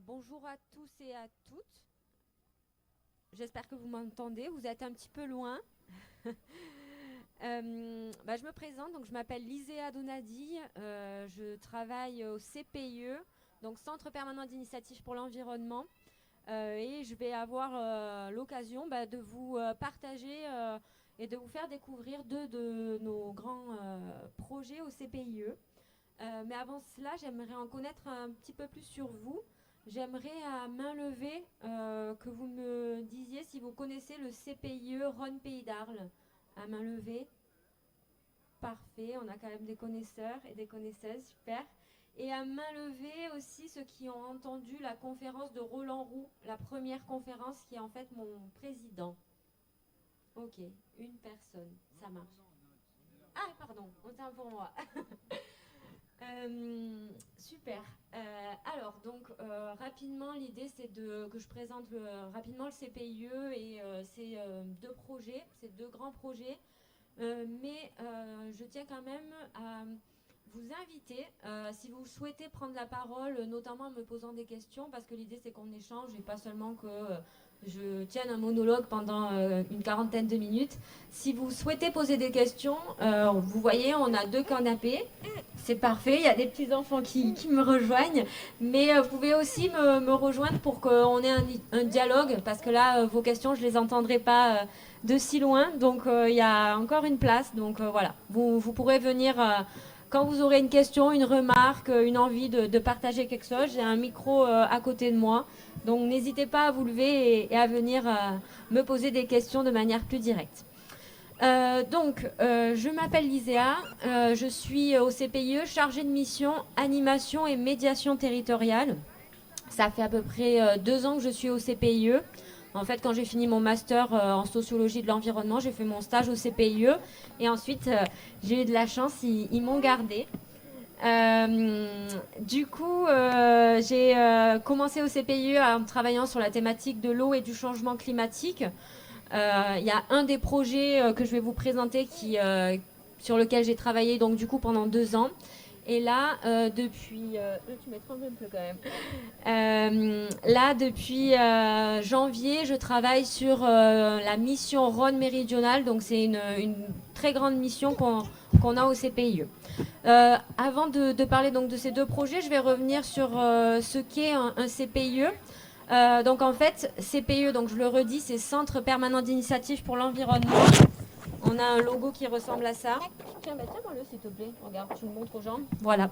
Bonjour à tous et à toutes. J'espère que vous m'entendez. Vous êtes un petit peu loin. Je me présente. Donc, je m'appelle Liséa Donadi. Je travaille au CPIE, donc Centre permanent d'initiative pour l'environnement. Et je vais avoir l'occasion de vous partager et de vous faire découvrir deux de nos grands projets au CPIE. Mais avant cela, j'aimerais en connaître un petit peu plus sur vous. J'aimerais à main levée que vous me disiez si vous connaissez le CPIE Rhône Pays d'Arles. À main levée. Parfait, on a quand même des connaisseurs et des connaisseuses, super. Et à main levée aussi ceux qui ont entendu la conférence de Roland Roux, la première conférence qui est en fait mon président. Ok, une personne, ça marche. Ah pardon, autant pour moi. Super. Alors, donc, rapidement, l'idée, c'est que je présente rapidement le CPIE et ces deux projets, ces deux grands projets. Mais je tiens quand même à vous inviter, si vous souhaitez prendre la parole, notamment en me posant des questions, parce que l'idée, c'est qu'on échange et pas seulement que je tienne un monologue pendant une quarantaine de minutes. Si vous souhaitez poser des questions, vous voyez, on a deux canapés. C'est parfait, il y a des petits-enfants qui me rejoignent. Mais vous pouvez aussi me rejoindre pour qu'on ait un dialogue, parce que là, vos questions, je ne les entendrai pas de si loin. Donc, il y a encore une place. Donc, voilà, vous pourrez venir quand vous aurez une question, une remarque, une envie de partager quelque chose. J'ai un micro à côté de moi. Donc, n'hésitez pas à vous lever et à venir me poser des questions de manière plus directe. Je m'appelle Liséa, je suis au CPIE chargée de mission animation et médiation territoriale. Ça fait à peu près 2 ans que je suis au CPIE. En fait, quand j'ai fini mon master en sociologie de l'environnement, j'ai fait mon stage au CPIE et ensuite j'ai eu de la chance, ils m'ont gardée. J'ai commencé au CPIE en travaillant sur la thématique de l'eau et du changement climatique. Il y a un des projets que je vais vous présenter sur lequel j'ai travaillé donc du coup pendant 2 ans. Et là, tu m'étranges un peu quand même. Depuis janvier, je travaille sur la mission Rhône méridionale. Donc c'est une très grande mission qu'on a au CPIE. Avant de parler donc de ces deux projets, je vais revenir sur ce qu'est un CPIE. Donc en fait, CPE, donc je le redis, c'est Centre permanent d'initiative pour l'environnement. On a un logo qui ressemble à ça. Tiens-moi-le s'il te plaît. Regarde, tu me montres aux gens. Voilà.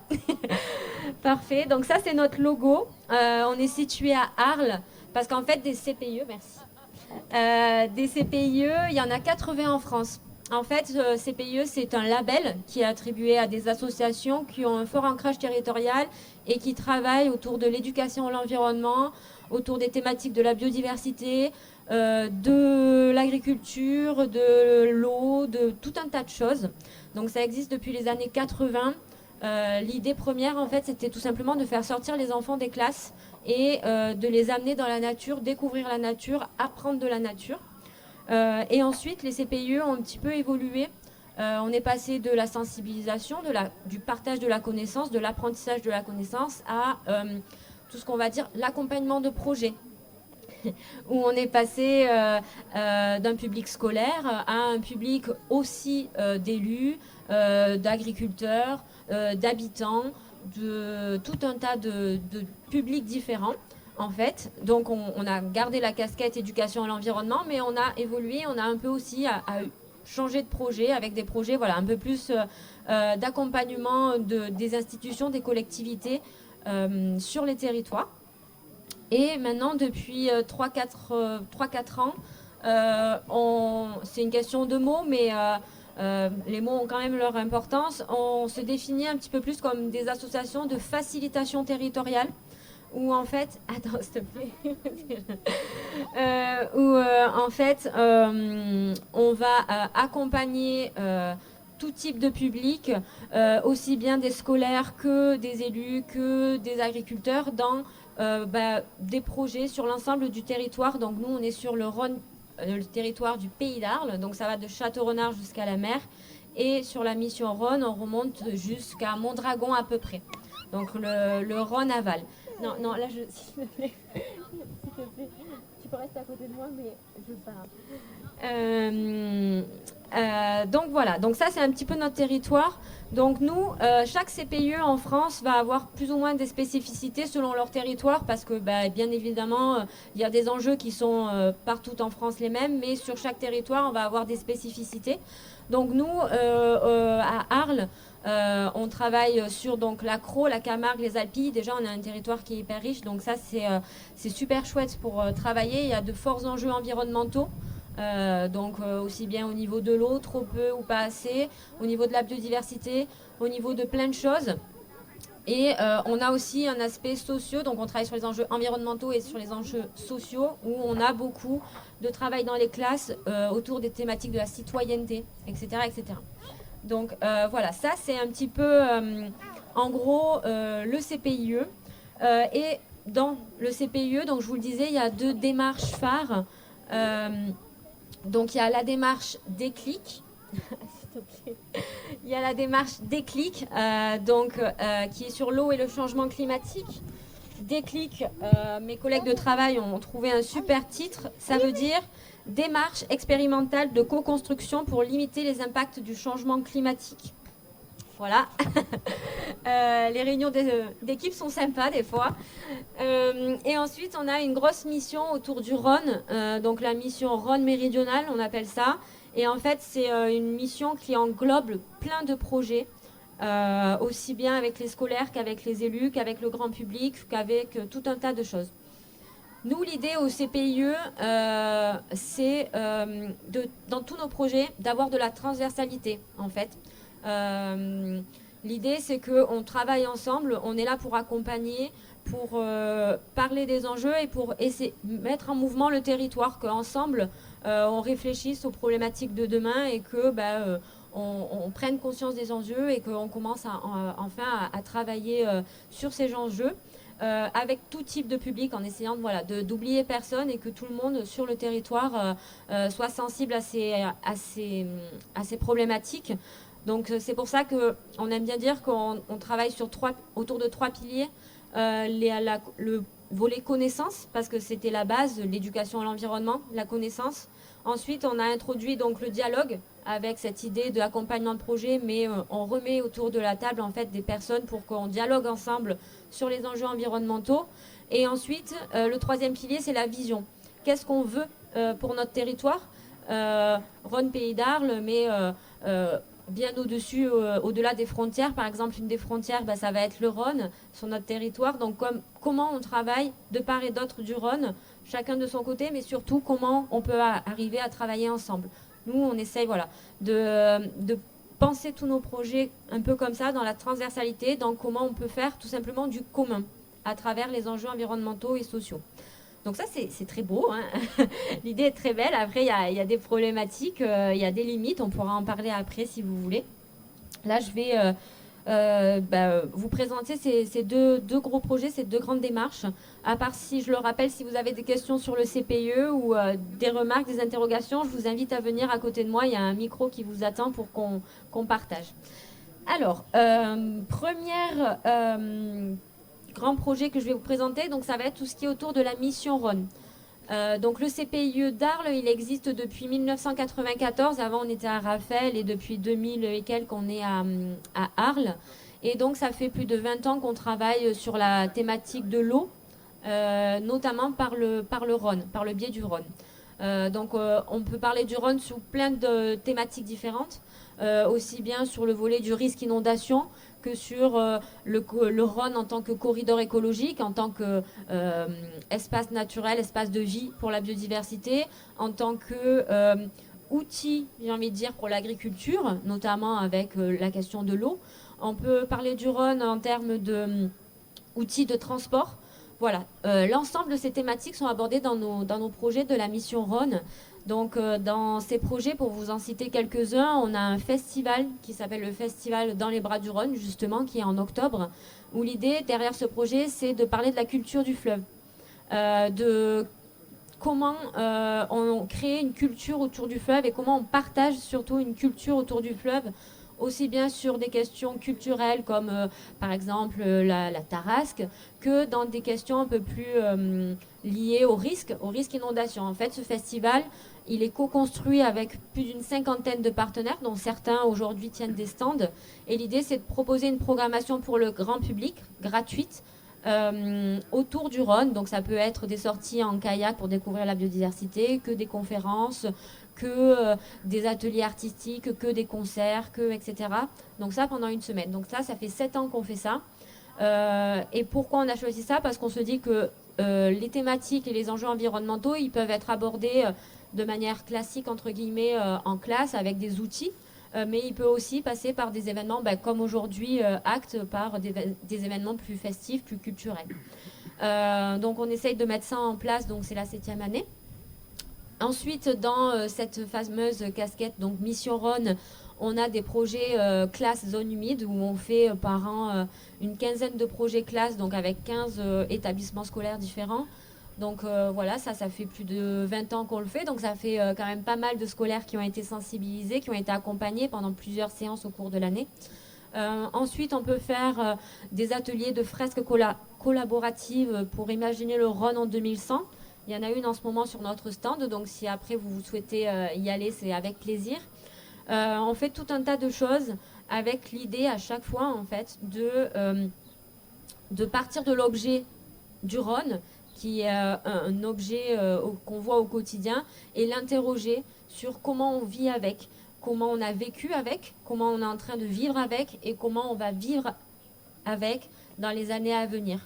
Parfait. Donc ça, c'est notre logo. On est situé à Arles parce qu'en fait, des CPE, merci. Des CPIE, il y en a 80 en France. En fait, CPIE, c'est un label qui est attribué à des associations qui ont un fort ancrage territorial et qui travaillent autour de l'éducation à l'environnement, autour des thématiques de la biodiversité, de l'agriculture, de l'eau, de tout un tas de choses. Donc ça existe depuis les années 80. L'idée première, en fait, c'était tout simplement de faire sortir les enfants des classes et de les amener dans la nature, découvrir la nature, apprendre de la nature. Et ensuite, les CPIE ont un petit peu évolué. On est passé de la sensibilisation, du partage de la connaissance, de l'apprentissage de la connaissance à tout ce qu'on va dire l'accompagnement de projets. Où on est passé d'un public scolaire à un public aussi d'élus, d'agriculteurs, d'habitants, de tout un tas de publics différents. En fait, donc on a gardé la casquette éducation à l'environnement, mais on a évolué, on a un peu aussi à changer de projet avec des projets voilà, un peu plus d'accompagnement des institutions, des collectivités sur les territoires. Et maintenant, depuis 3-4 ans, c'est une question de mots, mais les mots ont quand même leur importance. On se définit un petit peu plus comme des associations de facilitation territoriale, où en fait, attends, s'il te plaît, on va accompagner tout type de public, aussi bien des scolaires que des élus, que des agriculteurs, dans des projets sur l'ensemble du territoire. Donc nous, on est sur le Rhône, le territoire du Pays d'Arles, donc ça va de Château-Renard jusqu'à la mer. Et sur la mission Rhône, on remonte jusqu'à Mondragon à peu près. Donc le Rhône aval. Non, non, là, s'il te plaît, s'il te plaît, tu peux rester à côté de moi, mais je veux pas. Donc voilà, donc ça c'est un petit peu notre territoire. Donc nous, chaque CPIE en France va avoir plus ou moins des spécificités selon leur territoire parce que bien évidemment, il y a des enjeux qui sont partout en France les mêmes, mais sur chaque territoire, on va avoir des spécificités. Donc nous, à Arles, on travaille sur donc l'Accro, la Camargue, les Alpilles. Déjà, on a un territoire qui est hyper riche, donc ça c'est super chouette pour travailler. Il y a de forts enjeux environnementaux. Donc aussi bien au niveau de l'eau, trop peu ou pas assez, au niveau de la biodiversité, au niveau de plein de choses. Et on a aussi un aspect social, donc on travaille sur les enjeux environnementaux et sur les enjeux sociaux, où on a beaucoup de travail dans les classes autour des thématiques de la citoyenneté, etc. etc. Donc voilà, ça c'est un petit peu en gros le CPIE. Et dans le CPIE, donc je vous le disais, il y a 2 démarches phares. Donc il y a la démarche déclic. Il y a la démarche déclic, qui est sur l'eau et le changement climatique. Déclic, mes collègues de travail ont trouvé un super titre. Ça veut dire démarche expérimentale de co-construction pour limiter les impacts du changement climatique. Voilà. Les réunions d'équipe sont sympas des fois. Et ensuite, on a une grosse mission autour du Rhône, donc la mission Rhône méridionale, on appelle ça. Et en fait, c'est une mission qui englobe plein de projets, aussi bien avec les scolaires qu'avec les élus, qu'avec le grand public, qu'avec tout un tas de choses. Nous, l'idée au CPIE, c'est dans tous nos projets d'avoir de la transversalité, en fait. L'idée, c'est qu'on travaille ensemble, on est là pour accompagner, pour parler des enjeux et pour essayer de mettre en mouvement le territoire, qu'ensemble, on réfléchisse aux problématiques de demain et que on prenne conscience des enjeux et qu'on commence enfin à travailler sur ces enjeux. Avec tout type de public, en essayant d'oublier personne et que tout le monde sur le territoire soit sensible à ces problématiques. Donc c'est pour ça qu'on aime bien dire qu'on travaille autour de 3 piliers. Le volet connaissance, parce que c'était la base, l'éducation à l'environnement, la connaissance. Ensuite, on a introduit donc le dialogue avec cette idée d'accompagnement de projet, mais on remet autour de la table en fait des personnes pour qu'on dialogue ensemble sur les enjeux environnementaux. Et ensuite, le 3e pilier, c'est la vision. Qu'est-ce qu'on veut pour notre territoire Rhône, Pays d'Arles, mais bien au-dessus, au-delà des frontières. Par exemple, une des frontières, ça va être le Rhône sur notre territoire. Donc, comment on travaille de part et d'autre du Rhône, chacun de son côté, mais surtout comment on peut arriver à travailler ensemble. Nous, on essaye de penser tous nos projets un peu comme ça, dans la transversalité, dans comment on peut faire tout simplement du commun à travers les enjeux environnementaux et sociaux. Donc ça, c'est très beau, hein. L'idée est très belle. Après, il y a des problématiques, il y a des limites. On pourra en parler après si vous voulez. Là, je vais vous présenter ces deux gros projets, ces 2 grandes démarches. À part si je le rappelle, si vous avez des questions sur le CPIE ou des remarques, des interrogations, je vous invite à venir à côté de moi. Il y a un micro qui vous attend pour qu'on partage. Alors, première grand projet que je vais vous présenter, donc ça va être tout ce qui est autour de la mission Rhône. Donc le CPIE d'Arles, il existe depuis 1994. Avant, on était à Raphaël et depuis 2000 et quelques, on est à Arles. Et donc, ça fait plus de 20 ans qu'on travaille sur la thématique de l'eau, notamment par le Rhône, par le biais du Rhône. On peut parler du Rhône sous plein de thématiques différentes, aussi bien sur le volet du risque inondation que sur le Rhône en tant que corridor écologique, en tant qu'espace naturel, espace de vie pour la biodiversité, en tant que outil, j'ai envie de dire, pour l'agriculture, notamment avec la question de l'eau. On peut parler du Rhône en termes d'outils de transport. Voilà, l'ensemble de ces thématiques sont abordées dans nos projets de la mission Rhône. Donc dans ces projets, pour vous en citer quelques-uns, on a un festival qui s'appelle le Festival dans les bras du Rhône, justement, qui est en octobre, où l'idée derrière ce projet, c'est de parler de la culture du fleuve, de comment on crée une culture autour du fleuve et comment on partage surtout une culture autour du fleuve aussi bien sur des questions culturelles comme par exemple la tarasque, que dans des questions un peu plus liées au risque inondation. En fait, ce festival, il est co-construit avec plus d'une cinquantaine de partenaires, dont certains aujourd'hui tiennent des stands. Et l'idée, c'est de proposer une programmation pour le grand public, gratuite, autour du Rhône. Donc ça peut être des sorties en kayak pour découvrir la biodiversité, que des conférences, que des ateliers artistiques, que des concerts, etc. Donc ça pendant une semaine. Donc ça fait 7 ans qu'on fait ça. Et pourquoi on a choisi ça? Parce qu'on se dit que les thématiques et les enjeux environnementaux, ils peuvent être abordés de manière classique, entre guillemets, en classe, avec des outils. Mais il peut aussi passer par des événements comme aujourd'hui ACT, par des événements plus festifs, plus culturels. Donc on essaye de mettre ça en place, donc c'est la 7e année. Ensuite, dans cette fameuse casquette, donc Mission Rhône, on a des projets classe zone humide où on fait par an une quinzaine de projets classe, donc avec 15 établissements scolaires différents. Donc voilà, ça fait plus de 20 ans qu'on le fait. Donc ça fait quand même pas mal de scolaires qui ont été sensibilisés, qui ont été accompagnés pendant plusieurs séances au cours de l'année. Ensuite, on peut faire des ateliers de fresques collaboratives pour imaginer le Rhône en 2100. Il y en a une en ce moment sur notre stand, donc si après vous souhaitez y aller, c'est avec plaisir. On fait tout un tas de choses avec l'idée à chaque fois en fait de partir de l'objet du Rhône, qui est un objet qu'on voit au quotidien, et l'interroger sur comment on vit avec, comment on a vécu avec, comment on est en train de vivre avec et comment on va vivre avec dans les années à venir,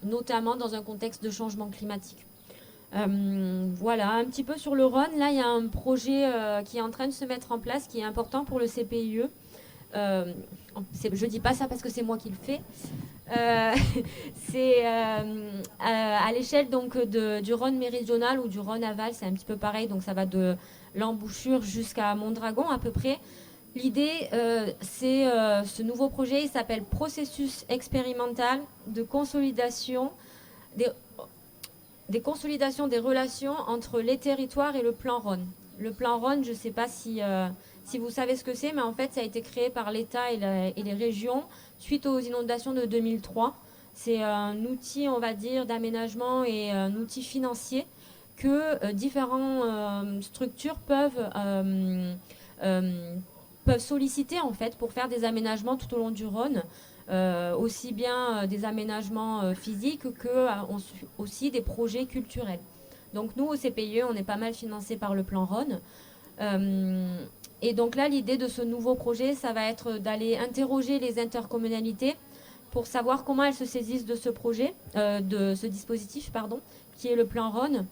notamment dans un contexte de changement climatique. Voilà, un petit peu sur le Rhône, là il y a un projet qui est en train de se mettre en place, qui est important pour le CPIE. Je dis pas ça parce que c'est moi qui le fais. C'est à l'échelle donc du Rhône méridional ou du Rhône aval, c'est un petit peu pareil, donc ça va de l'embouchure jusqu'à Mondragon à peu près. L'idée, c'est ce nouveau projet, il s'appelle Processus expérimental de consolidation des consolidations des relations entre les territoires et le plan Rhône. Le plan Rhône, je ne sais pas si vous savez ce que c'est, mais en fait, ça a été créé par l'État et les régions suite aux inondations de 2003. C'est un outil, on va dire, d'aménagement et un outil financier que différentes structures peuvent solliciter en fait pour faire des aménagements tout au long du Rhône. Aussi bien des aménagements physiques que aussi des projets culturels. Donc nous, au CPIE, on est pas mal financé par le plan Rhône. Et donc là, l'idée de ce nouveau projet, ça va être d'aller interroger les intercommunalités pour savoir comment elles se saisissent de ce projet, de ce dispositif, pardon, qui est le plan Rhône,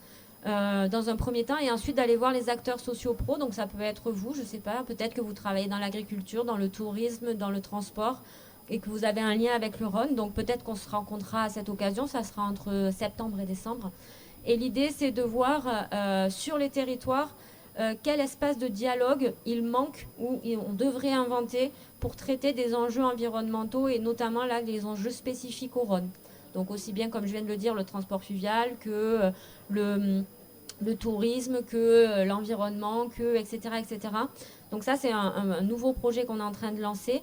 dans un premier temps, et ensuite d'aller voir les acteurs sociaux pro. Donc ça peut être vous, je ne sais pas, peut-être que vous travaillez dans l'agriculture, dans le tourisme, dans le transport, et que vous avez un lien avec le Rhône. Donc peut-être qu'on se rencontrera à cette occasion, ça sera entre septembre et décembre. Et l'idée, c'est de voir sur les territoires quel espace de dialogue il manque ou on devrait inventer pour traiter des enjeux environnementaux et notamment là les enjeux spécifiques au Rhône. Donc aussi bien, comme je viens de le dire, le transport fluvial que le tourisme, que l'environnement, etc., etc. Donc ça, c'est un nouveau projet qu'on est en train de lancer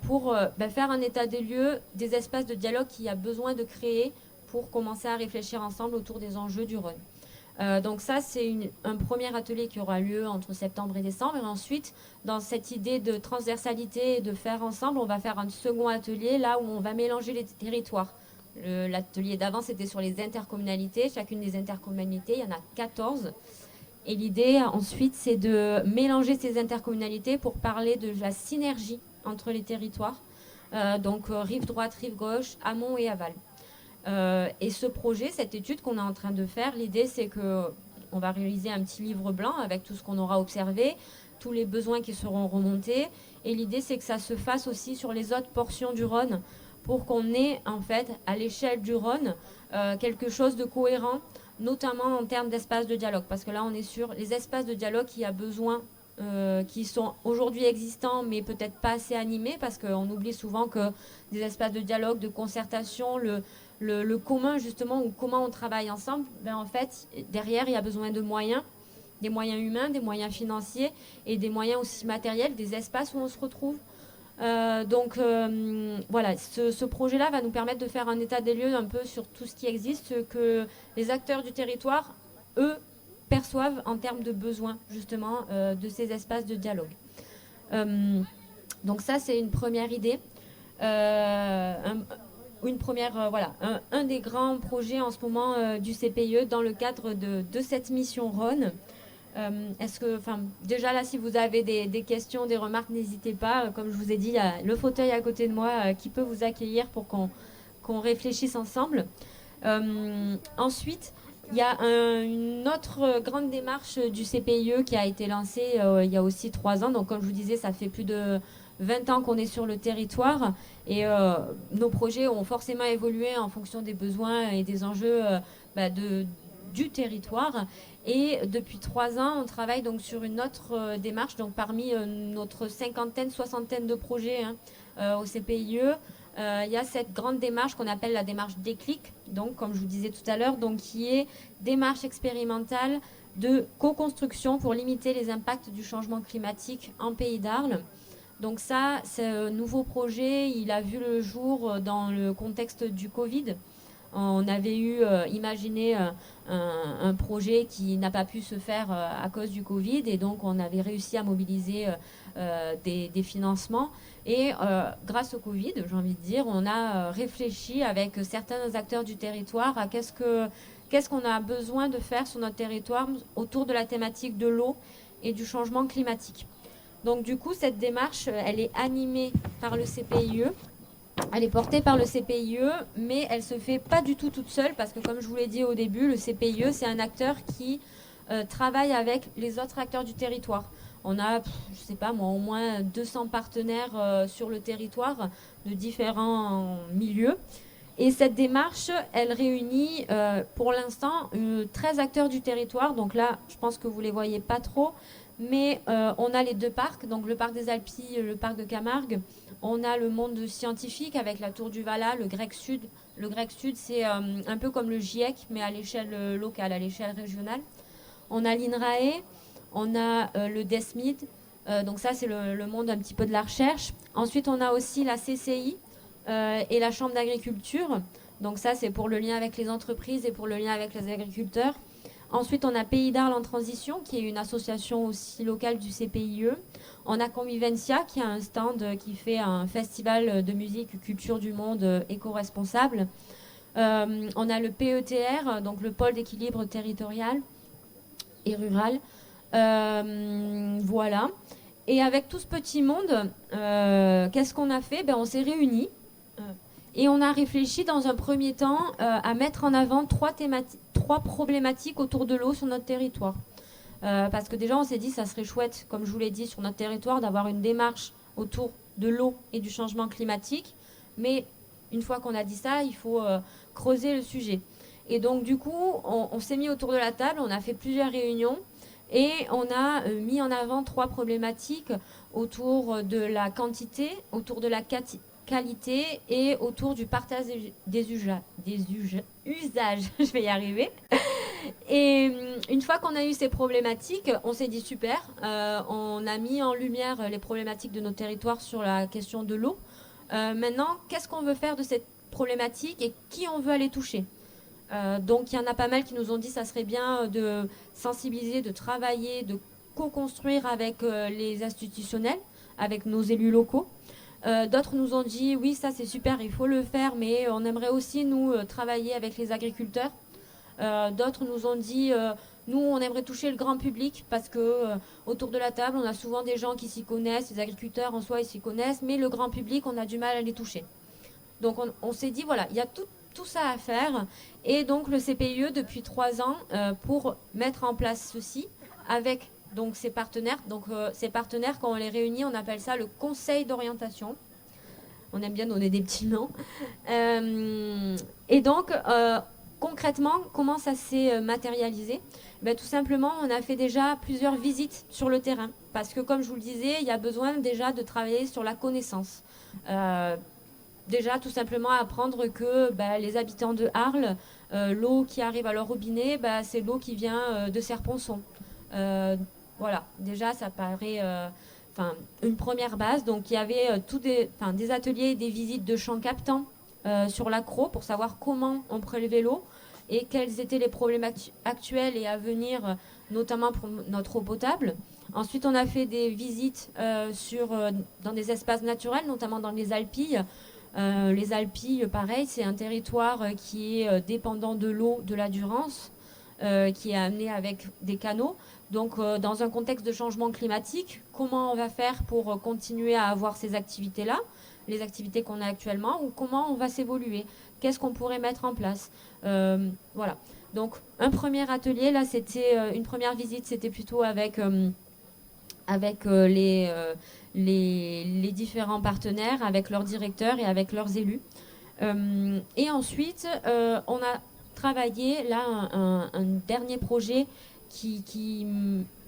pour faire un état des lieux des espaces de dialogue qu'il y a besoin de créer pour commencer à réfléchir ensemble autour des enjeux du Rhône. Donc ça, c'est un premier atelier qui aura lieu entre septembre et décembre. Et ensuite, dans cette idée de transversalité et de faire ensemble, on va faire un second atelier là où on va mélanger les territoires. L'atelier d'avant, c'était sur les intercommunalités. Chacune des intercommunalités, il y en a 14. Et l'idée, ensuite, c'est de mélanger ces intercommunalités pour parler de la synergie entre les territoires. Donc, rive droite, rive gauche, amont et aval. Et ce projet, cette étude qu'on est en train de faire, l'idée c'est qu'on va réaliser un petit livre blanc avec tout ce qu'on aura observé, tous les besoins qui seront remontés. Et l'idée c'est que ça se fasse aussi sur les autres portions du Rhône pour qu'on ait en fait à l'échelle du Rhône quelque chose de cohérent, notamment en termes d'espace de dialogue. Parce que là on est sur les espaces de dialogue qui a besoin qui sont aujourd'hui existants mais peut-être pas assez animés parce qu'on oublie souvent que des espaces de dialogue, de concertation, le commun justement ou comment on travaille ensemble, en fait derrière il y a besoin de moyens des moyens humains, des moyens financiers et des moyens aussi matériels, des espaces où on se retrouve. Voilà, ce projet-là va nous permettre de faire un état des lieux un peu sur tout ce qui existe, ce que les acteurs du territoire, eux, perçoivent en termes de besoins, justement, de ces espaces de dialogue. Donc ça, c'est une première idée. Un des grands projets en ce moment du CPIE dans le cadre de cette mission Rhône. Déjà là, si vous avez des questions, des remarques, n'hésitez pas. Comme je vous ai dit, il y a le fauteuil à côté de moi qui peut vous accueillir pour qu'on réfléchisse ensemble. Ensuite, il y a une autre grande démarche du CPIE qui a été lancée il y a aussi 3 ans. Donc, comme je vous disais, ça fait plus de 20 ans qu'on est sur le territoire et nos projets ont forcément évolué en fonction des besoins et des enjeux du territoire. Et depuis 3 ans, on travaille donc sur une autre démarche. Donc, parmi notre cinquantaine, soixantaine de projets au CPIE, il y a cette grande démarche qu'on appelle la démarche déclic, donc comme je vous disais tout à l'heure, donc qui est démarche expérimentale de co-construction pour limiter les impacts du changement climatique en Pays d'Arles. Donc ça, ce nouveau projet, il a vu le jour dans le contexte du Covid. On avait imaginé un projet qui n'a pas pu se faire à cause du Covid et donc on avait réussi à mobiliser des financements. Et grâce au Covid, j'ai envie de dire, on a réfléchi avec certains acteurs du territoire à qu'est-ce qu'on a besoin de faire sur notre territoire autour de la thématique de l'eau et du changement climatique. Donc du coup, cette démarche, elle est animée par le CPIE. Elle est portée par le CPIE, mais elle se fait pas du tout toute seule parce que, comme je vous l'ai dit au début, le CPIE, c'est un acteur qui travaille avec les autres acteurs du territoire. On a, je sais pas moi, au moins 200 partenaires sur le territoire de différents milieux. Et cette démarche, elle réunit pour l'instant 13 acteurs du territoire. Donc là, je pense que vous les voyez pas trop. Mais on a les 2 parcs, donc le parc des Alpilles, le parc de Camargue. On a le monde scientifique avec la Tour du Vala, le Grec Sud. Le Grec Sud, c'est un peu comme le GIEC, mais à l'échelle locale, à l'échelle régionale. On a l'INRAE, on a le DESMID. Donc ça, c'est le monde un petit peu de la recherche. Ensuite, on a aussi la CCI et la Chambre d'agriculture. Donc ça, c'est pour le lien avec les entreprises et pour le lien avec les agriculteurs. Ensuite, on a Pays d'Arles en transition, qui est une association aussi locale du CPIE. On a Convivencia, qui a un stand qui fait un festival de musique culture du monde éco-responsable. On a le PETR, donc le pôle d'équilibre territorial et rural. Voilà. Et avec tout ce petit monde, qu'est-ce qu'on a fait ? On s'est réunis. Et on a réfléchi dans un premier temps à mettre en avant 3 problématiques autour de l'eau sur notre territoire. Parce que déjà, on s'est dit ça serait chouette, comme je vous l'ai dit, sur notre territoire, d'avoir une démarche autour de l'eau et du changement climatique. Mais une fois qu'on a dit ça, il faut creuser le sujet. Et donc, du coup, on s'est mis autour de la table, on a fait plusieurs réunions et on a mis en avant 3 problématiques autour de la quantité, autour de la qualité et autour du partage des usages. Je vais y arriver. Et une fois qu'on a eu ces problématiques, on s'est dit super, on a mis en lumière les problématiques de nos territoires sur la question de l'eau. Maintenant, qu'est-ce qu'on veut faire de cette problématique et qui on veut aller toucher ? Donc il y en a pas mal qui nous ont dit ça serait bien de sensibiliser, de travailler, de co-construire avec les institutionnels, avec nos élus locaux. D'autres nous ont dit oui, ça c'est super, il faut le faire, mais on aimerait aussi nous travailler avec les agriculteurs. D'autres nous ont dit nous on aimerait toucher le grand public parce que autour de la table on a souvent des gens qui s'y connaissent, les agriculteurs en soi ils s'y connaissent, mais le grand public on a du mal à les toucher. Donc on s'est dit voilà, il y a tout ça à faire et donc le CPIE depuis 3 ans pour mettre en place ceci avec donc ces partenaires. Donc ces partenaires, quand on les réunit, on appelle ça le conseil d'orientation. On aime bien donner des petits noms. Et donc concrètement, comment ça s'est matérialisé ? Tout simplement, on a fait déjà plusieurs visites sur le terrain parce que comme je vous le disais, il y a besoin déjà de travailler sur la connaissance. Déjà, tout simplement apprendre que les habitants de Arles, l'eau qui arrive à leur robinet, c'est l'eau qui vient de Serponçon. Voilà, déjà ça paraît une première base. Donc il y avait des ateliers et des visites de champs captants sur l'accro pour savoir comment on prélevait l'eau et quels étaient les problèmes actuels et à venir, notamment pour notre eau potable. Ensuite, on a fait des visites dans des espaces naturels, notamment dans les Alpilles. Les Alpilles, pareil, c'est un territoire qui est dépendant de l'eau, de la Durance, qui est amené avec des canaux. Donc, dans un contexte de changement climatique, comment on va faire pour continuer à avoir ces activités-là, les activités qu'on a actuellement, ou comment on va s'évoluer? Qu'est-ce qu'on pourrait mettre en place? Voilà. Donc, un premier atelier, là, c'était une première visite, c'était plutôt avec les différents partenaires, avec leurs directeurs et avec leurs élus. Et ensuite, on a travaillé là un dernier projet qui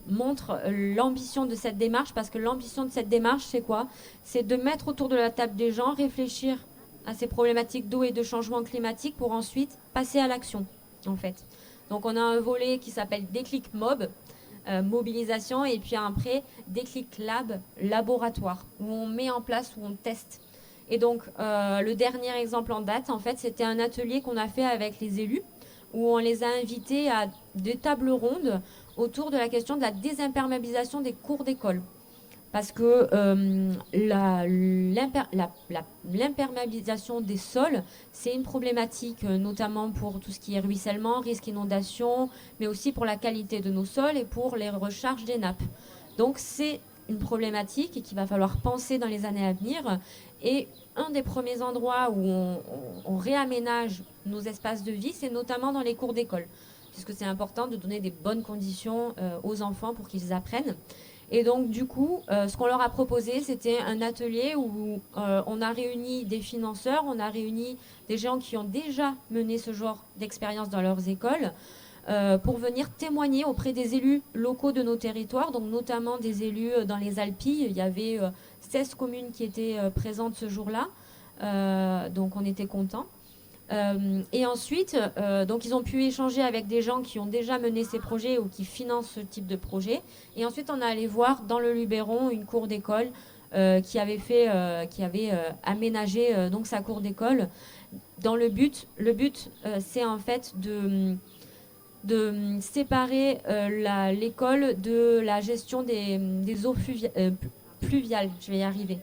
montre l'ambition de cette démarche, parce que l'ambition de cette démarche, c'est quoi? C'est de mettre autour de la table des gens, réfléchir à ces problématiques d'eau et de changement climatique pour ensuite passer à l'action, en fait. Donc on a un volet qui s'appelle Déclic Mob, mobilisation, et puis après Déclic Lab, laboratoire, où on met en place, où on teste. Et donc le dernier exemple en date, en fait, c'était un atelier qu'on a fait avec les élus, où on les a invités à des tables rondes autour de la question de la désimperméabilisation des cours d'école. Parce que l'imperméabilisation des sols, c'est une problématique, notamment pour tout ce qui est ruissellement, risque d'inondation, mais aussi pour la qualité de nos sols et pour les recharges des nappes. Donc c'est une problématique qu'il va falloir penser dans les années à venir. Et un des premiers endroits où on réaménage nos espaces de vie, c'est notamment dans les cours d'école, puisque c'est important de donner des bonnes conditions aux enfants pour qu'ils apprennent. Et donc, du coup, ce qu'on leur a proposé, c'était un atelier où on a réuni des financeurs, on a réuni des gens qui ont déjà mené ce genre d'expérience dans leurs écoles pour venir témoigner auprès des élus locaux de nos territoires, donc notamment des élus dans les Alpilles. Il y avait 16 communes qui étaient présentes ce jour-là, donc on était contents. Et ensuite, donc ils ont pu échanger avec des gens qui ont déjà mené ces projets ou qui financent ce type de projet. Et ensuite, on est allé voir dans le Luberon une cour d'école qui avait aménagé donc sa cour d'école. Le but, c'est en fait de séparer l'école de la gestion des eaux pluviales. Je vais y arriver.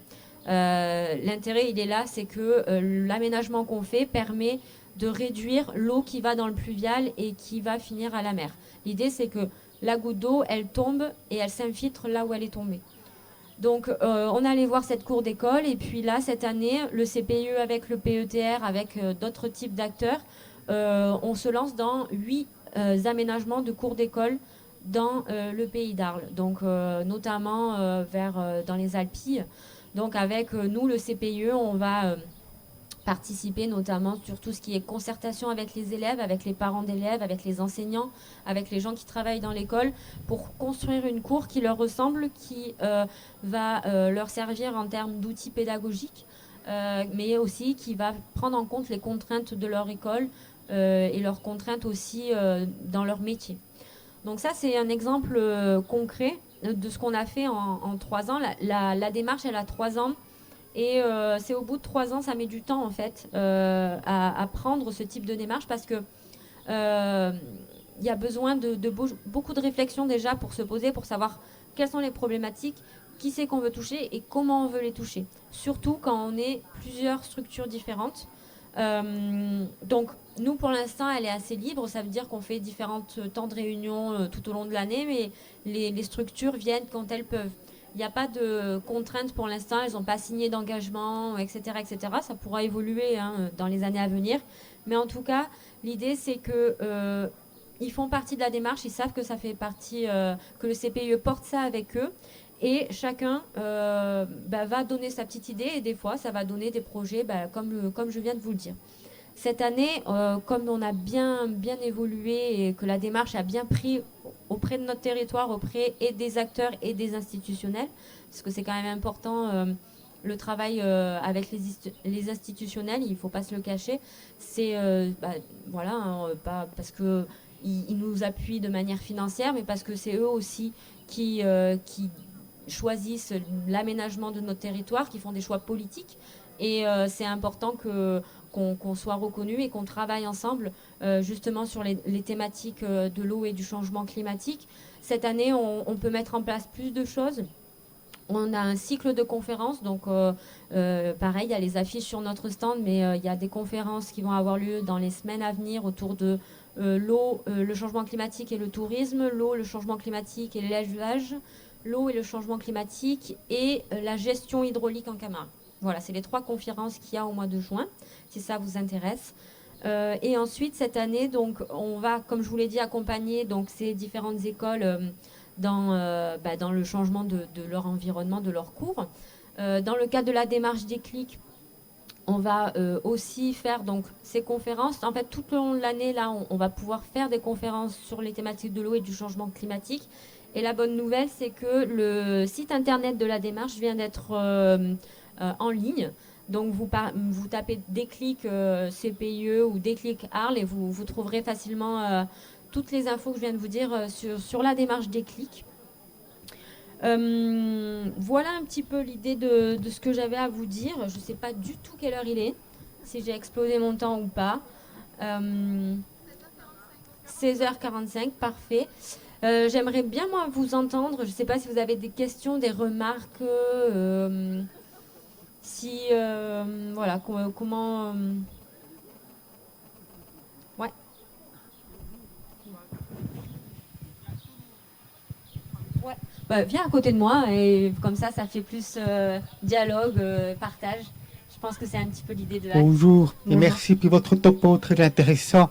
L'intérêt, il est là, c'est que l'aménagement qu'on fait permet de réduire l'eau qui va dans le pluvial et qui va finir à la mer. L'idée, c'est que la goutte d'eau, elle tombe et elle s'infiltre là où elle est tombée. Donc, on allait voir cette cour d'école, et puis là, cette année, le CPE avec le PETR, avec d'autres types d'acteurs, on se lance dans 8 aménagements de cours d'école dans le pays d'Arles, donc notamment dans les Alpilles. Donc avec nous, le CPIE, on va participer notamment sur tout ce qui est concertation avec les élèves, avec les parents d'élèves, avec les enseignants, avec les gens qui travaillent dans l'école, pour construire une cour qui leur ressemble, qui va leur servir en termes d'outils pédagogiques, mais aussi qui va prendre en compte les contraintes de leur école et leurs contraintes aussi dans leur métier. Donc ça, c'est un exemple concret de ce qu'on a fait en 3 ans. La démarche, elle a 3 ans. Et c'est au bout de 3 ans, ça met du temps en fait à prendre ce type de démarche, parce que il y a besoin de beaucoup de réflexion déjà pour se poser, pour savoir quelles sont les problématiques, qui c'est qu'on veut toucher et comment on veut les toucher. Surtout quand on est plusieurs structures différentes. Donc nous, pour l'instant, elle est assez libre. Ça veut dire qu'on fait différents temps de réunion tout au long de l'année, mais les structures viennent quand elles peuvent. Il n'y a pas de contraintes pour l'instant, elles n'ont pas signé d'engagement, etc., etc. Ça pourra évoluer dans les années à venir. Mais en tout cas, l'idée, c'est que ils font partie de la démarche, ils savent que ça fait partie, que le CPIE porte ça avec eux. Et chacun va donner sa petite idée, et des fois, ça va donner des projets comme je viens de vous le dire. Cette année, comme on a bien évolué et que la démarche a bien pris auprès de notre territoire, auprès et des acteurs et des institutionnels, parce que c'est quand même important, le travail avec les institutionnels, il ne faut pas se le cacher. C'est voilà, pas parce que ils nous appuient de manière financière, mais parce que c'est eux aussi qui choisissent l'aménagement de notre territoire, qui font des choix politiques. Et c'est important qu'on soit reconnu et qu'on travaille ensemble justement sur les thématiques de l'eau et du changement climatique. Cette année, on peut mettre en place plus de choses. On a un cycle de conférences, donc pareil, il y a les affiches sur notre stand, mais il y a des conférences qui vont avoir lieu dans les semaines à venir autour de l'eau, le changement climatique et le tourisme, l'eau, le changement climatique et l'élevage, l'eau et le changement climatique et la gestion hydraulique en Camargue. Voilà, c'est les 3 conférences qu'il y a au mois de juin, si ça vous intéresse. Et ensuite, cette année, donc, on va, comme je vous l'ai dit, accompagner donc, ces différentes écoles dans le changement de leur environnement, de leurs cours. Dans le cadre de la démarche Déclic, on va aussi faire donc, ces conférences. En fait, tout au long de l'année, là, on va pouvoir faire des conférences sur les thématiques de l'eau et du changement climatique. Et la bonne nouvelle, c'est que le site internet de la démarche vient d'être en ligne. Donc, vous tapez Déclic CPIE ou Déclic Arles et vous trouverez facilement toutes les infos que je viens de vous dire sur la démarche Déclic. Voilà un petit peu l'idée de ce que j'avais à vous dire. Je ne sais pas du tout quelle heure il est, si j'ai explosé mon temps ou pas. 16h45, parfait. J'aimerais bien, moi, vous entendre. Je ne sais pas si vous avez des questions, des remarques. Voilà, comment... ouais. Ouais. Bah, viens à côté de moi et comme ça fait plus dialogue, partage. Je pense que c'est un petit peu l'idée de... Bonjour et merci pour votre topo très intéressant.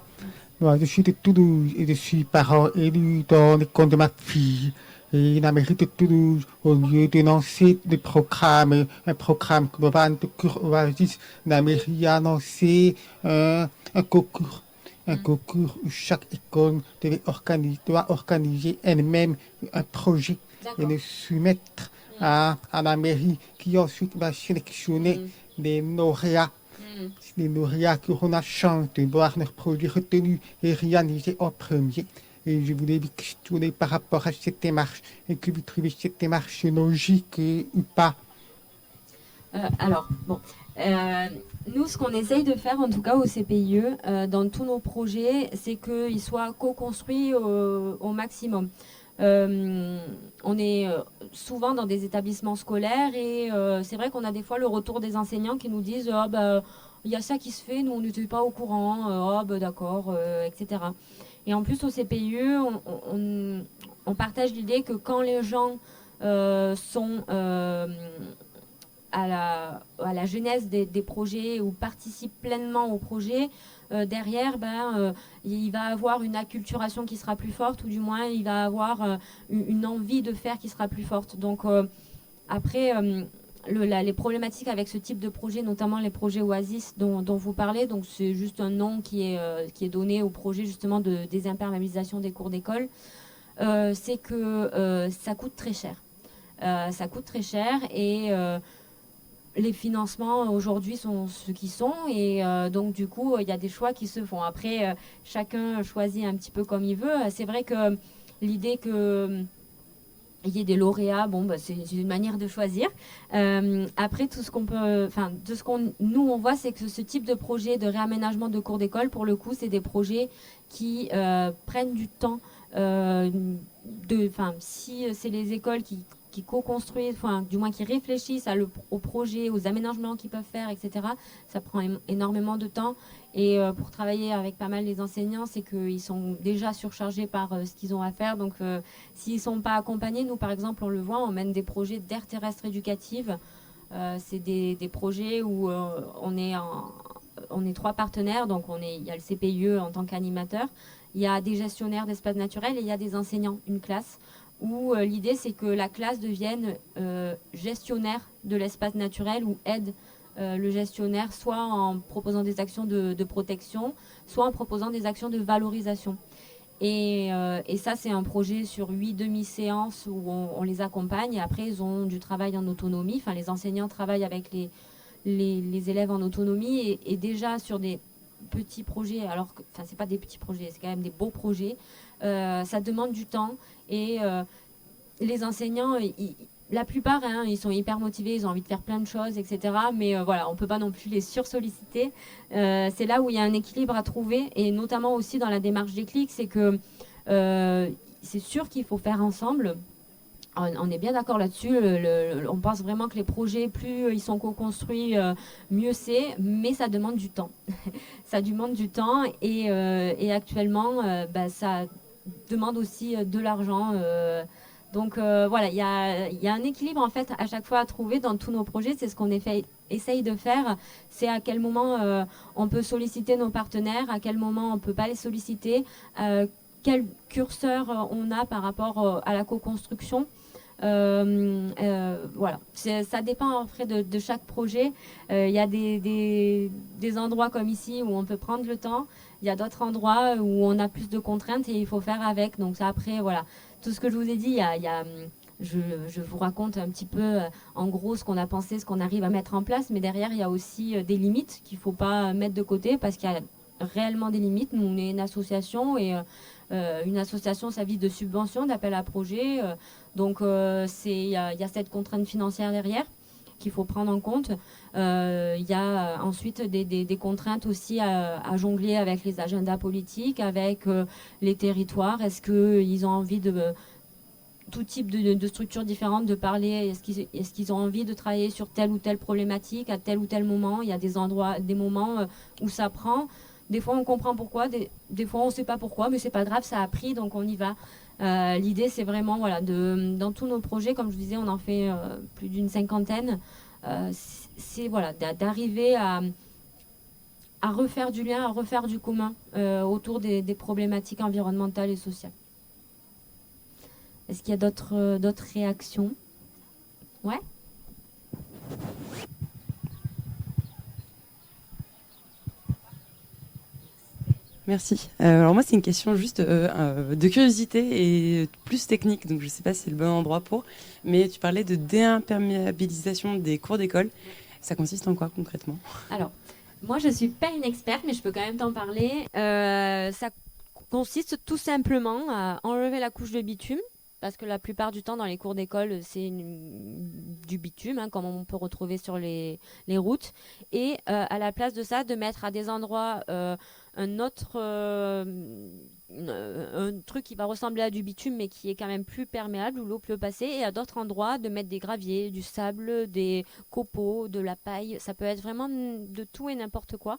Je suis de Toulouse et je suis parent élu dans l'école de ma fille. Et la mairie de Toulouse, au lieu de lancer un programme global de cours Oasis, la mairie a lancé un concours. Un concours où chaque école doit organiser elle-même un projet et le soumettre à la mairie qui ensuite va sélectionner des lauréats. Les lauréats qui auront la chance de voir leur projet retenu et réalisé en premier. Et je voulais vous questionner par rapport à cette démarche. Et que vous trouvez cette démarche logique ou pas? Alors, bon. Nous, ce qu'on essaye de faire, en tout cas au CPIE, dans tous nos projets, c'est qu'ils soient co-construits au maximum. On est souvent dans des établissements scolaires et c'est vrai qu'on a des fois le retour des enseignants qui nous disent « Ah il y a ça qui se fait, nous on n'était pas au courant, d'accord, etc. » Et en plus au CPIE, on partage l'idée que quand les gens sont à la genèse des projets ou participent pleinement au projet, derrière, il va avoir une acculturation qui sera plus forte ou du moins il va avoir une envie de faire qui sera plus forte. Donc après, les problématiques avec ce type de projet, notamment les projets Oasis dont vous parlez, donc c'est juste un nom qui est donné au projet justement de désimperméabilisation des cours d'école, c'est que ça coûte très cher. Ça coûte très cher et les financements aujourd'hui sont ce qu'ils sont et donc du coup il y a des choix qui se font. Après chacun choisit un petit peu comme il veut. C'est vrai que l'idée que il y ait des lauréats, c'est une manière de choisir. Après tout ce qu'on peut, de ce nous on voit, c'est que ce type de projet de réaménagement de cours d'école, pour le coup, c'est des projets qui prennent du temps. Si c'est les écoles qui co-construisent, du moins qui réfléchissent au projet, aux aménagements qu'ils peuvent faire, etc. Ça prend énormément de temps. Et pour travailler avec pas mal les enseignants, c'est qu'ils sont déjà surchargés par ce qu'ils ont à faire. Donc, s'ils ne sont pas accompagnés, nous, par exemple, on le voit, on mène des projets d'aire terrestre éducative. C'est des projets où on est 3 partenaires. Donc, il y a le CPIE en tant qu'animateur. Il y a des gestionnaires d'espaces naturels et il y a des enseignants, une classe, où l'idée c'est que la classe devienne gestionnaire de l'espace naturel ou aide le gestionnaire soit en proposant des actions de protection, soit en proposant des actions de valorisation. Et ça c'est un projet sur 8 demi-séances où on les accompagne et après ils ont du travail en autonomie, les enseignants travaillent avec les élèves en autonomie et déjà sur des petits projets, alors que, enfin, c'est pas des petits projets, c'est quand même des beaux projets. Ça demande du temps et les enseignants, la plupart, hein, ils sont hyper motivés, ils ont envie de faire plein de choses, etc. Mais voilà, on peut pas non plus les sursolliciter. C'est là où il y a un équilibre à trouver, et notamment aussi dans la démarche Déclic, c'est que c'est sûr qu'il faut faire ensemble. On est bien d'accord là-dessus. On pense vraiment que les projets, plus ils sont co-construits, mieux c'est. Mais ça demande du temps. Ça demande du temps et actuellement, ça demande aussi de l'argent. Donc voilà, il y a un équilibre en fait à chaque fois à trouver dans tous nos projets. C'est ce qu'on essaye de faire. C'est à quel moment on peut solliciter nos partenaires, à quel moment on ne peut pas les solliciter, quel curseur on a par rapport à la co-construction. Voilà, ça dépend en fait de chaque projet. Il y a des endroits comme ici où on peut prendre le temps. Il y a d'autres endroits où on a plus de contraintes et il faut faire avec. Donc ça, après, voilà, tout ce que je vous ai dit, je vous raconte un petit peu en gros ce qu'on a pensé, ce qu'on arrive à mettre en place. Mais derrière, il y a aussi des limites qu'il ne faut pas mettre de côté parce qu'il y a réellement des limites. Nous, on est une association et une association, ça vit de subventions, d'appels à projets. Donc, il y a cette contrainte financière derrière qu'il faut prendre en compte. Il y a ensuite des contraintes aussi à jongler avec les agendas politiques, avec les territoires. Est-ce qu'ils ont envie de tout type de structures différentes de parler? Est-ce qu'ils ont envie de travailler sur telle ou telle problématique à tel ou tel moment? Il y a des endroits, des moments où ça prend. Des fois, on comprend pourquoi, des fois, on ne sait pas pourquoi, mais c'est pas grave, ça a pris, donc on y va. L'idée, c'est vraiment, voilà, dans tous nos projets, comme je vous disais, on en fait plus d'une cinquantaine. C'est voilà, d'arriver à refaire du lien, à refaire du commun autour des problématiques environnementales et sociales. Est-ce qu'il y a d'autres réactions? Ouais. Merci. Alors moi, c'est une question juste de curiosité et plus technique, donc je ne sais pas si c'est le bon endroit pour, mais tu parlais de déimperméabilisation des cours d'école. Ça consiste en quoi concrètement? Alors, moi, je ne suis pas une experte, mais je peux quand même t'en parler. Ça consiste tout simplement à enlever la couche de bitume, parce que la plupart du temps, dans les cours d'école, c'est du bitume, hein, comme on peut retrouver sur les routes. Et à la place de ça, de mettre à des endroits un autre un truc qui va ressembler à du bitume, mais qui est quand même plus perméable, où l'eau peut passer. Et à d'autres endroits, de mettre des graviers, du sable, des copeaux, de la paille. Ça peut être vraiment de tout et n'importe quoi.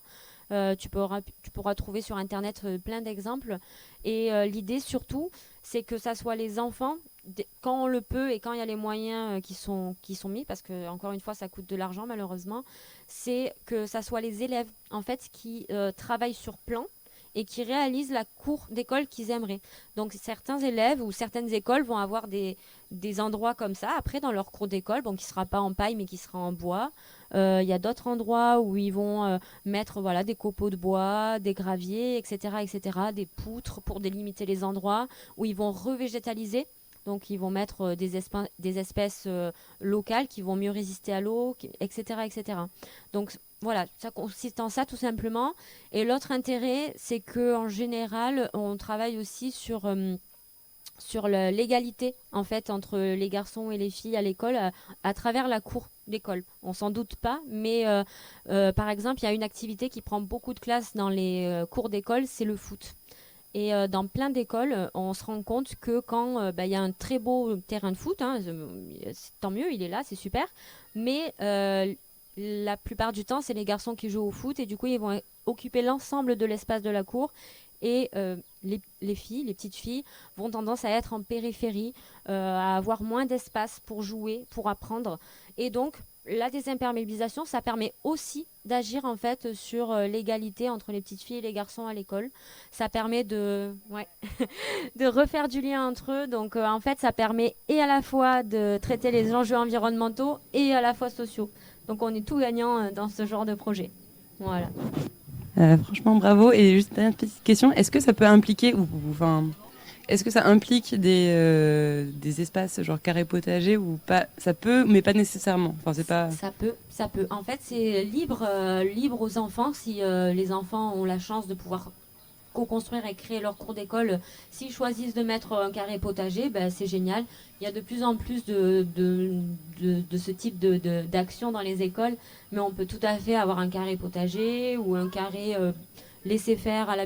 Tu pourras trouver sur Internet plein d'exemples. Et l'idée surtout, c'est que ça soit les enfants, quand on le peut et quand il y a les moyens qui sont mis, parce que encore une fois, ça coûte de l'argent malheureusement, c'est que ça soit les élèves en fait qui travaillent sur plan et qui réalisent la cour d'école qu'ils aimeraient. Donc certains élèves ou certaines écoles vont avoir des endroits comme ça, après dans leur cours d'école, bon, qui ne sera pas en paille mais qui sera en bois. Il y a d'autres endroits où ils vont mettre voilà, des copeaux de bois, des graviers, etc., des poutres pour délimiter les endroits, où ils vont revégétaliser. Donc ils vont mettre des espèces locales qui vont mieux résister à l'eau, etc., etc. Donc voilà, ça consiste en ça tout simplement. Et l'autre intérêt, c'est qu'en général, on travaille aussi sur l'égalité en fait entre les garçons et les filles à l'école à travers la cour d'école. On s'en doute pas, mais par exemple, il y a une activité qui prend beaucoup de place dans les cours d'école, c'est le foot. Et dans plein d'écoles, on se rend compte que quand il y a un très beau terrain de foot, hein, tant mieux, il est là, c'est super, mais la plupart du temps, c'est les garçons qui jouent au foot et du coup, ils vont occuper l'ensemble de l'espace de la cour. Et les filles, les petites filles, vont tendance à être en périphérie, à avoir moins d'espace pour jouer, pour apprendre. Et donc, la désimperméabilisation, ça permet aussi d'agir en fait sur l'égalité entre les petites filles et les garçons à l'école. Ça permet de refaire du lien entre eux. Donc, en fait, ça permet et à la fois de traiter les enjeux environnementaux et à la fois sociaux. Donc, on est tout gagnant dans ce genre de projet. Voilà. Franchement, bravo. Et juste une petite question, est-ce que ça peut impliquer, enfin, Est-ce que ça implique des espaces genre carré potager ou pas? Ça peut, mais pas nécessairement. Enfin, c'est pas. Ça peut. En fait, c'est libre aux enfants. Si les enfants ont la chance de pouvoir co-construire et créer leur cours d'école, s'ils choisissent de mettre un carré potager, ben, c'est génial. Il y a de plus en plus de ce type d'action dans les écoles, mais on peut tout à fait avoir un carré potager ou un carré laisser faire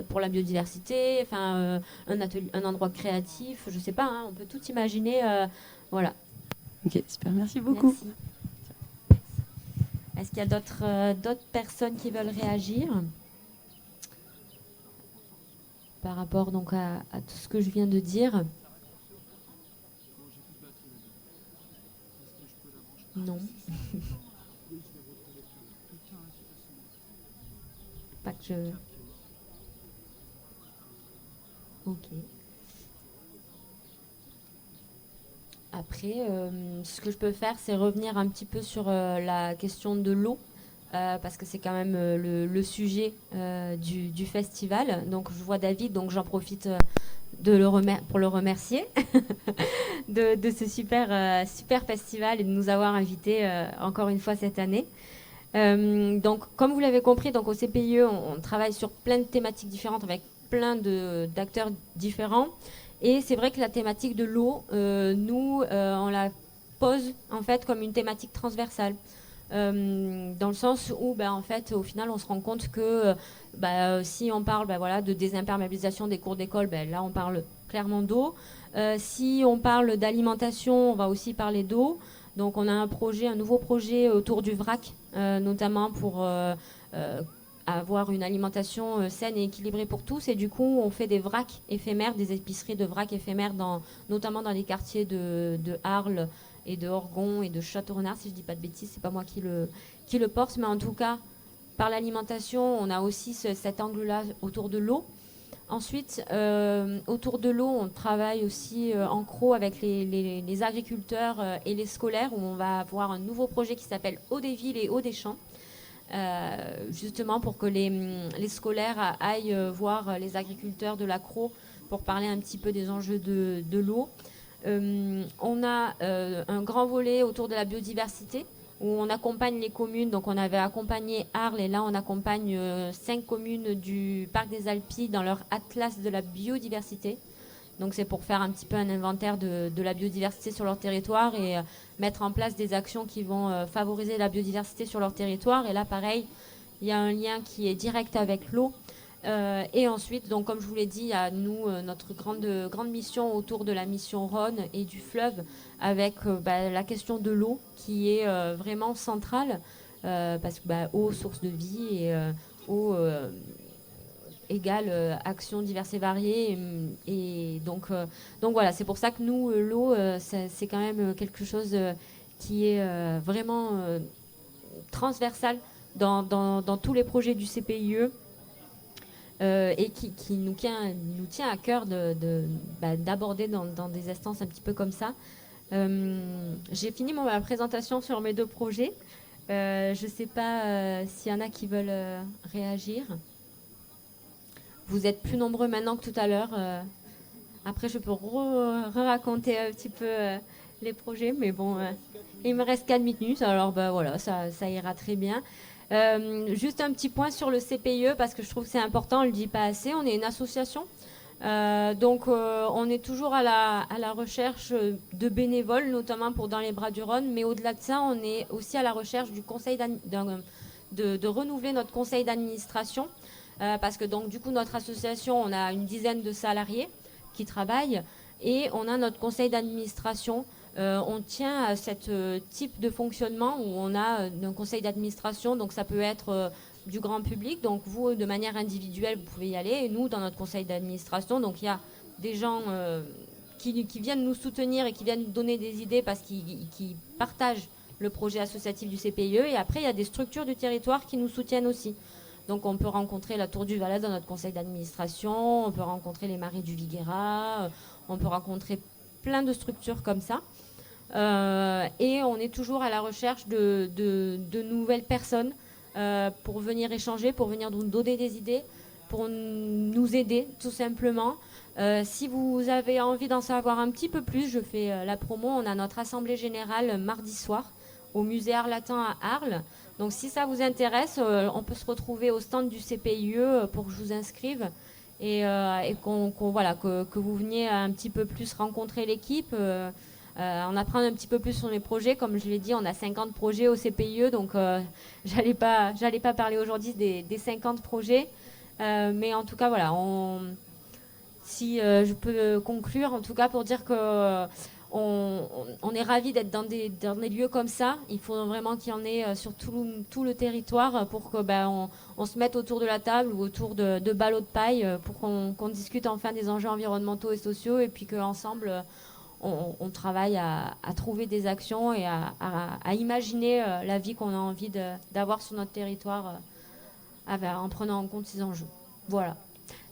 pour la biodiversité, enfin un endroit créatif, je sais pas, hein, on peut tout imaginer. Voilà. Ok, super, merci beaucoup. Merci. Est-ce qu'il y a d'autres personnes qui veulent réagir par rapport donc à tout ce que je viens de dire? Non. Pas que je... Ok. Après, ce que je peux faire, c'est revenir un petit peu sur la question de l'eau, parce que c'est quand même le sujet du festival. Donc, je vois David, donc j'en profite pour le remercier de ce super festival et de nous avoir invités encore une fois cette année. Donc, comme vous l'avez compris, donc au CPIE, on travaille sur plein de thématiques différentes avec plein d'acteurs différents. Et c'est vrai que la thématique de l'eau, nous, on la pose en fait comme une thématique transversale. Dans le sens où, en fait, au final, on se rend compte que si on parle voilà, de désimperméabilisation des cours d'école, là, on parle clairement d'eau. Si on parle d'alimentation, on va aussi parler d'eau. Donc, on a un nouveau projet autour du vrac, notamment pour avoir une alimentation saine et équilibrée pour tous. Et du coup, on fait des vracs éphémères, des épiceries de vracs éphémères, notamment dans les quartiers de Arles et de Orgon et de Château-Renard, si je ne dis pas de bêtises, c'est pas moi qui le porte, mais en tout cas, par l'alimentation, on a aussi cet angle-là autour de l'eau. Ensuite, autour de l'eau, on travaille aussi en CRO avec les agriculteurs et les scolaires, où on va avoir un nouveau projet qui s'appelle Eau des villes et Eau des champs, justement pour que les scolaires aillent voir les agriculteurs de la CRO pour parler un petit peu des enjeux de l'eau. On a un grand volet autour de la biodiversité, où on accompagne les communes. Donc on avait accompagné Arles et là on accompagne 5 communes du Parc des Alpilles dans leur atlas de la biodiversité. Donc c'est pour faire un petit peu un inventaire de la biodiversité sur leur territoire et mettre en place des actions qui vont favoriser la biodiversité sur leur territoire. Et là pareil, il y a un lien qui est direct avec l'eau. Et ensuite, donc, comme je vous l'ai dit, il y a notre grande mission autour de la mission Rhône et du fleuve, avec la question de l'eau qui est vraiment centrale, parce que eau, source de vie, et eau égale actions diverses et variées. Et donc voilà, c'est pour ça que nous, l'eau, c'est quand même quelque chose qui est vraiment transversal dans tous les projets du CPIE. Et qui nous tient à cœur d'aborder dans des instances un petit peu comme ça. J'ai fini ma présentation sur mes 2 projets. Je ne sais pas s'il y en a qui veulent réagir. Vous êtes plus nombreux maintenant que tout à l'heure. Après, je peux raconter un petit peu les projets, mais bon, il me reste 4 minutes, alors voilà, ça ira très bien. Juste un petit point sur le CPIE, parce que je trouve que c'est important, on ne le dit pas assez. On est une association, donc on est toujours à la recherche de bénévoles, notamment pour Dans les bras du Rhône, mais au-delà de ça, on est aussi à la recherche du conseil de renouveler notre conseil d'administration, parce que donc du coup notre association, on a une dizaine de salariés qui travaillent, et on a notre conseil d'administration. On tient à ce type de fonctionnement où on a un conseil d'administration, donc ça peut être du grand public, donc vous, de manière individuelle, vous pouvez y aller, et nous, dans notre conseil d'administration, donc il y a des gens qui viennent nous soutenir et qui viennent nous donner des idées parce qu'ils partagent le projet associatif du CPIE, et après, il y a des structures du territoire qui nous soutiennent aussi. Donc on peut rencontrer la Tour du Valais dans notre conseil d'administration, on peut rencontrer les Marais du Viguera, on peut rencontrer plein de structures comme ça. Et on est toujours à la recherche de nouvelles personnes pour venir échanger, pour venir nous donner des idées. pour nous aider tout simplement. Si vous avez envie d'en savoir un petit peu plus, je fais la promo. On a notre assemblée générale mardi soir au musée Art Latin à Arles. Donc si ça vous intéresse, on peut se retrouver au stand du CPIE pour que je vous inscrive et que vous veniez un petit peu plus rencontrer l'équipe, en apprendre un petit peu plus sur les projets. Comme je l'ai dit, on a 50 projets au CPIE, donc j'allais pas parler aujourd'hui des 50 projets. Mais en tout cas, voilà, si je peux conclure, en tout cas pour dire que on est ravis d'être dans des lieux comme ça. Il faut vraiment qu'il y en ait sur tout le territoire pour que on se mette autour de la table ou autour de ballots de paille pour qu'on discute enfin des enjeux environnementaux et sociaux, et puis qu'ensemble on travaille à trouver des actions et à imaginer la vie qu'on a envie d'avoir sur notre territoire en prenant en compte ces enjeux. Voilà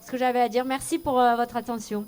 ce que j'avais à dire. Merci pour votre attention.